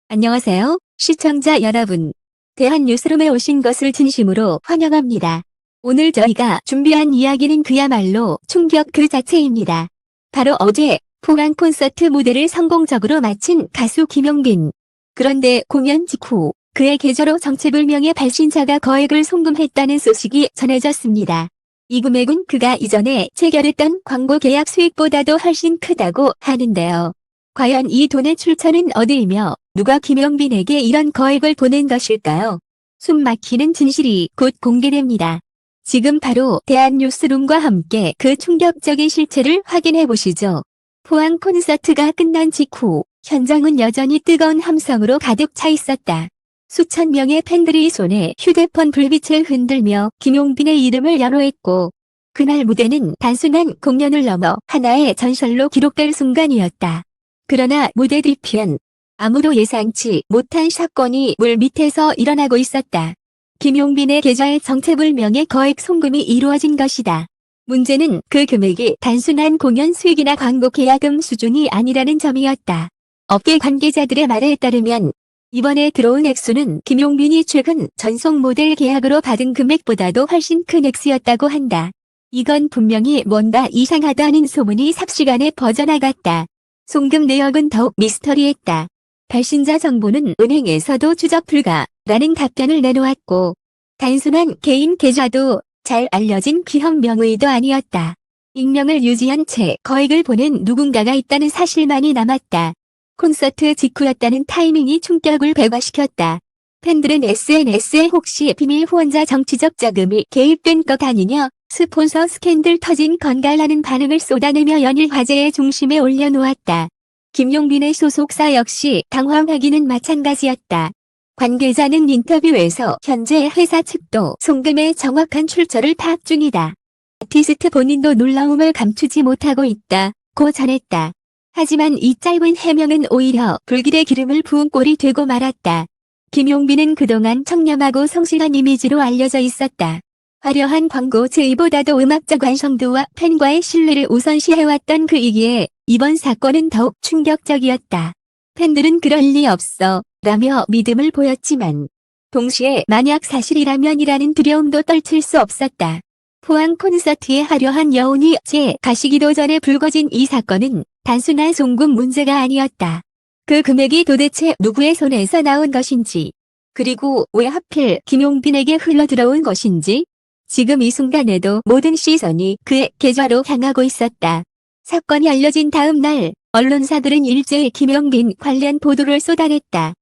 안녕하세요, 시청자 여러분. 대한뉴스룸에 오신 것을 진심으로 환영합니다. 오늘 저희가 준비한 이야기는 그야말로 충격 그 자체입니다. 바로 어제 포항 콘서트 무대를 성공적으로 마친 가수 김용빈. 그런데 공연 직후 그의 계좌로 정체불명의 발신자가 거액을 송금했다는 소식이 전해졌습니다. 이 금액은 그가 이전에 체결했던 광고 계약 수익보다도 훨씬 크다고 하는데요. 과연 이 돈의 출처는 어디이며 누가 김용빈에게 이런 거액을 보낸 것일까요? 숨 막히는 진실이 곧 공개됩니다. 지금 바로 대한뉴스룸과 함께 그 충격적인 실체를 확인해 보시죠. 포항 콘서트가 끝난 직후 현장은 여전히 뜨거운 함성으로 가득 차 있었다. 수천 명의 팬들이 손에 휴대폰 불빛을 흔들며 김용빈의 이름을 연호했고, 그날 무대는 단순한 공연을 넘어 하나의 전설로 기록될 순간이었다. 그러나 무대 뒤편, 아무도 예상치 못한 사건이 물밑에서 일어나고 있었다. 김용빈의 계좌에 정체불명의 거액 송금이 이루어진 것이다. 문제는 그 금액이 단순한 공연 수익이나 광고 계약금 수준이 아니라는 점이었다. 업계 관계자들의 말에 따르면 이번에 들어온 액수는 김용빈이 최근 전속 모델 계약으로 받은 금액보다도 훨씬 큰 액수였다고 한다. 이건 분명히 뭔가 이상하다는 소문이 삽시간에 퍼져나갔다. 송금 내역은 더욱 미스터리했다. 발신자 정보는 은행에서도 추적 불가라는 답변을 내놓았고, 단순한 개인 계좌도 잘 알려진 기업 명의도 아니었다. 익명을 유지한 채 거액을 보낸 누군가가 있다는 사실만이 남았다. 콘서트 직후였다는 타이밍이 충격을 배가시켰다. 팬들은 SNS에 혹시 비밀 후원자 정치적 자금이 개입된 것 아니냐, 스폰서 스캔들 터진 건가라는 반응을 쏟아내며 연일 화제의 중심에 올려놓았다. 김용빈의 소속사 역시 당황하기는 마찬가지였다. 관계자는 인터뷰에서 현재 회사 측도 송금의 정확한 출처를 파악 중이다. 아티스트 본인도 놀라움을 감추지 못하고 있다고 전했다. 하지만 이 짧은 해명은 오히려 불길의 기름을 부은 꼴이 되고 말았다. 김용빈은 그동안 청렴하고 성실한 이미지로 알려져 있었다. 화려한 광고 제의보다도 음악적 완성도와 팬과의 신뢰를 우선시해왔던 그이기에 이번 사건은 더욱 충격적이었다. 팬들은 그럴 리 없어 라며 믿음을 보였지만 동시에 만약 사실이라면이라는 두려움도 떨칠 수 없었다. 포항 콘서트의 화려한 여운이 가시기도 전에 불거진 이 사건은 단순한 송금 문제가 아니었다. 그 금액이 도대체 누구의 손에서 나온 것인지, 그리고 왜 하필 김용빈에게 흘러들어온 것인지, 지금 이 순간에도 모든 시선이 그의 계좌로 향하고 있었다. 사건이 알려진 다음 날, 언론사들은 일제히 김용빈 관련 보도를 쏟아냈다.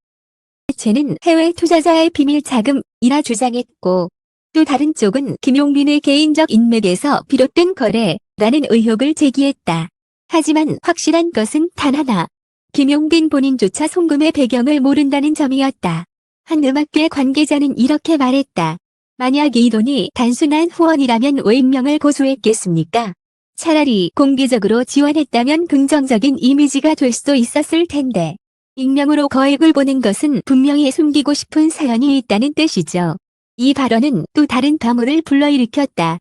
채는 해외 투자자의 비밀 자금이라 주장했고, 또 다른 쪽은 김용빈의 개인적 인맥에서 비롯된 거래라는 의혹을 제기했다. 하지만 확실한 것은 단 하나. 김용빈 본인조차 송금의 배경을 모른다는 점이었다. 한 음악계 관계자는 이렇게 말했다. 만약 이 돈이 단순한 후원이라면 왜 익명을 고수했겠습니까? 차라리 공개적으로 지원했다면 긍정적인 이미지가 될 수도 있었을 텐데. 익명으로 거액을 보낸 것은 분명히 숨기고 싶은 사연이 있다는 뜻이죠. 이 발언은 또 다른 파문을 불러일으켰다.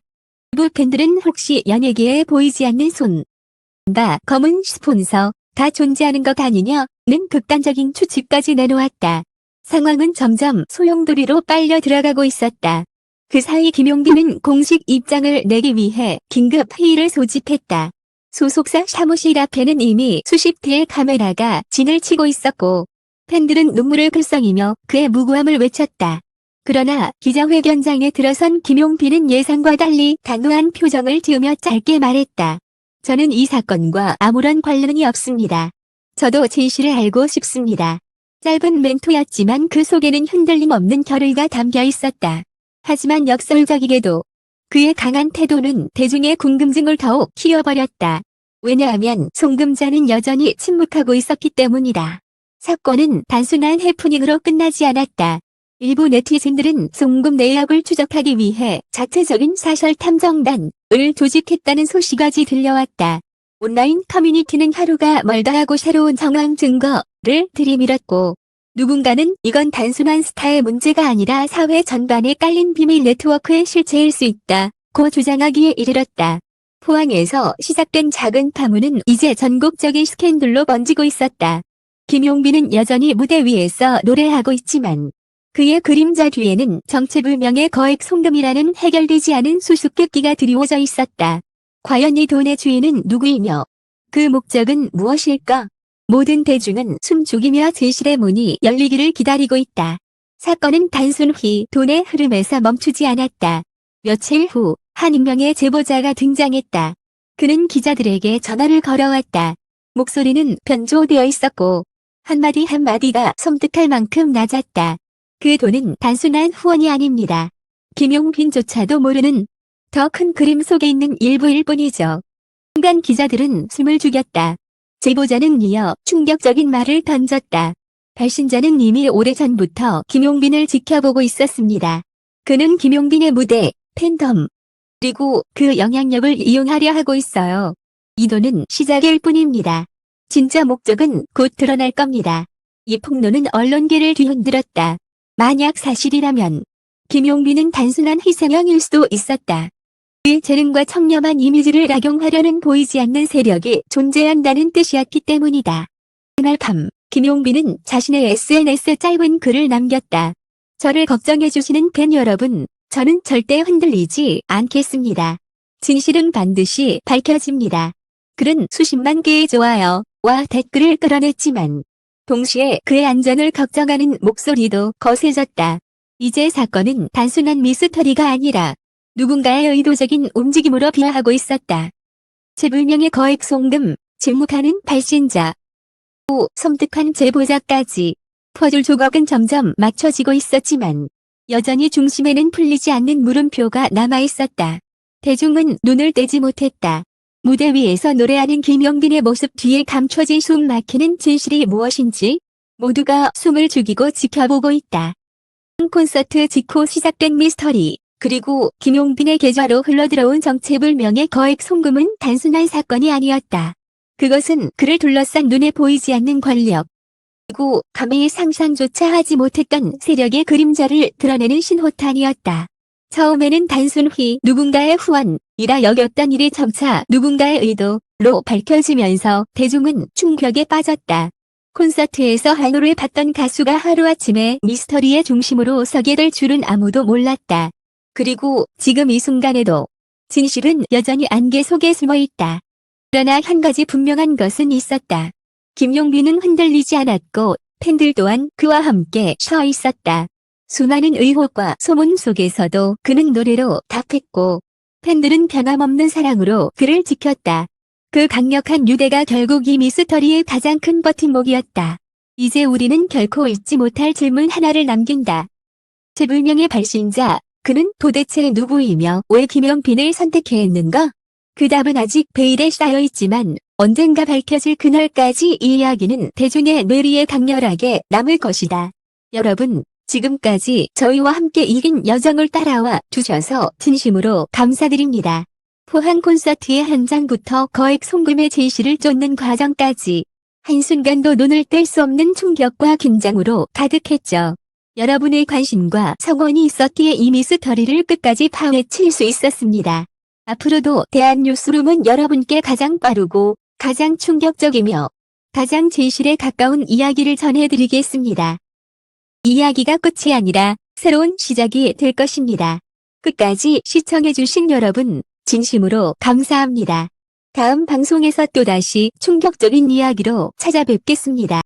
일부 팬들은 혹시 연예계에 보이지 않는 손과 검은 스폰서가 존재하는 것 아니냐는 극단적인 추측까지 내놓았다. 상황은 점점 소용돌이로 빨려 들어가고 있었다. 그 사이 김용빈은 공식 입장을 내기 위해 긴급 회의를 소집했다. 소속사 사무실 앞에는 이미 수십 대의 카메라가 진을 치고 있었고, 팬들은 눈물을 글썽이며 그의 무고함을 외쳤다. 그러나 기자회견장에 들어선 김용빈은 예상과 달리 단호한 표정을 지으며 짧게 말했다. 저는 이 사건과 아무런 관련이 없습니다. 저도 진실을 알고 싶습니다. 짧은 멘트였지만 그 속에는 흔들림 없는 결의가 담겨 있었다. 하지만 역설적이게도 그의 강한 태도는 대중의 궁금증을 더욱 키워버렸다. 왜냐하면 송금자는 여전히 침묵하고 있었기 때문이다. 사건은 단순한 해프닝으로 끝나지 않았다. 일부 네티즌들은 송금 내역을 추적하기 위해 자체적인 사설 탐정단을 조직했다는 소식까지 들려왔다. 온라인 커뮤니티는 하루가 멀다 하고 새로운 정황 증거를 들이밀었고, 누군가는 이건 단순한 스타의 문제가 아니라 사회 전반에 깔린 비밀 네트워크의 실체일 수 있다고 주장하기에 이르렀다. 포항에서 시작된 작은 파문은 이제 전국적인 스캔들로 번지고 있었다. 김용빈은 여전히 무대 위에서 노래하고 있지만 그의 그림자 뒤에는 정체불명의 거액 송금이라는 해결되지 않은 수수께끼가 드리워져 있었다. 과연 이 돈의 주인은 누구이며 그 목적은 무엇일까? 모든 대중은 숨죽이며 진실의 문이 열리기를 기다리고 있다. 사건은 단순히 돈의 흐름에서 멈추지 않았다. 며칠 후 한 익명의 제보자가 등장했다. 그는 기자들에게 전화를 걸어왔다. 목소리는 변조되어 있었고 한마디 한마디가 섬뜩할 만큼 낮았다. 그 돈은 단순한 후원이 아닙니다. 김용빈조차도 모르는 더 큰 그림 속에 있는 일부일 뿐이죠. 순간 기자들은 숨을 죽였다. 제보자는 이어 충격적인 말을 던졌다. 발신자는 이미 오래전부터 김용빈을 지켜보고 있었습니다. 그는 김용빈의 무대, 팬덤, 그리고 그 영향력을 이용하려 하고 있어요. 이 돈은 시작일 뿐입니다. 진짜 목적은 곧 드러날 겁니다. 이 폭로는 언론계를 뒤흔들었다. 만약 사실이라면 김용빈은 단순한 희생양일 수도 있었다. 그의 재능과 청렴한 이미지를 악용하려는 보이지 않는 세력이 존재한다는 뜻이었기 때문이다. 그날 밤 김용빈은 자신의 SNS에 짧은 글을 남겼다. 저를 걱정해주시는 팬 여러분, 저는 절대 흔들리지 않겠습니다. 진실은 반드시 밝혀집니다. 글은 수십만 개의 좋아요와 댓글을 끌어냈지만 동시에 그의 안전을 걱정하는 목소리도 거세졌다. 이제 사건은 단순한 미스터리가 아니라 누군가의 의도적인 움직임으로 비화하고 있었다. 재불명의 거액 송금, 침묵하는 발신자, 또 섬뜩한 제보자까지 퍼즐 조각은 점점 맞춰지고 있었지만 여전히 중심에는 풀리지 않는 물음표가 남아있었다. 대중은 눈을 떼지 못했다. 무대 위에서 노래하는 김용빈의 모습 뒤에 감춰진 숨 막히는 진실이 무엇인지 모두가 숨을 죽이고 지켜보고 있다. 콘서트 직후 시작된 미스터리, 그리고 김용빈의 계좌로 흘러들어온 정체불명의 거액 송금은 단순한 사건이 아니었다. 그것은 그를 둘러싼 눈에 보이지 않는 권력, 그리고 감히 상상조차 하지 못했던 세력의 그림자를 드러내는 신호탄이었다. 처음에는 단순히 누군가의 후원이라 여겼던 일이 점차 누군가의 의도로 밝혀지면서 대중은 충격에 빠졌다. 콘서트에서 한호를 받던 가수가 하루아침에 미스터리의 중심으로 서게 될 줄은 아무도 몰랐다. 그리고 지금 이 순간에도 진실은 여전히 안개 속에 숨어 있다. 그러나 한 가지 분명한 것은 있었다. 김용빈은 흔들리지 않았고 팬들 또한 그와 함께 서 있었다. 수많은 의혹과 소문 속에서도 그는 노래로 답했고 팬들은 변함없는 사랑으로 그를 지켰다. 그 강력한 유대가 결국 이 미스터리의 가장 큰 버팀목이었다. 이제 우리는 결코 잊지 못할 질문 하나를 남긴다. 재불명의 발신자, 그는 도대체 누구이며 왜 김용빈을 선택해야 했는가? 그 답은 아직 베일에 쌓여있지만 언젠가 밝혀질 그날까지 이 이야기는 대중의 뇌리에 강렬하게 남을 것이다. 여러분, 지금까지 저희와 함께 이 긴 여정을 따라와 주셔서 진심으로 감사드립니다. 포항 콘서트의 현장부터 거액 송금의 진실을 쫓는 과정까지 한순간도 눈을 뗄 수 없는 충격과 긴장으로 가득했죠. 여러분의 관심과 성원이 있었기에 이 미스터리를 끝까지 파헤칠 수 있었습니다. 앞으로도 대한뉴스룸은 여러분께 가장 빠르고 가장 충격적이며 가장 진실에 가까운 이야기를 전해드리겠습니다. 이야기가 끝이 아니라 새로운 시작이 될 것입니다. 끝까지 시청해주신 여러분, 진심으로 감사합니다. 다음 방송에서 또다시 충격적인 이야기로 찾아뵙겠습니다.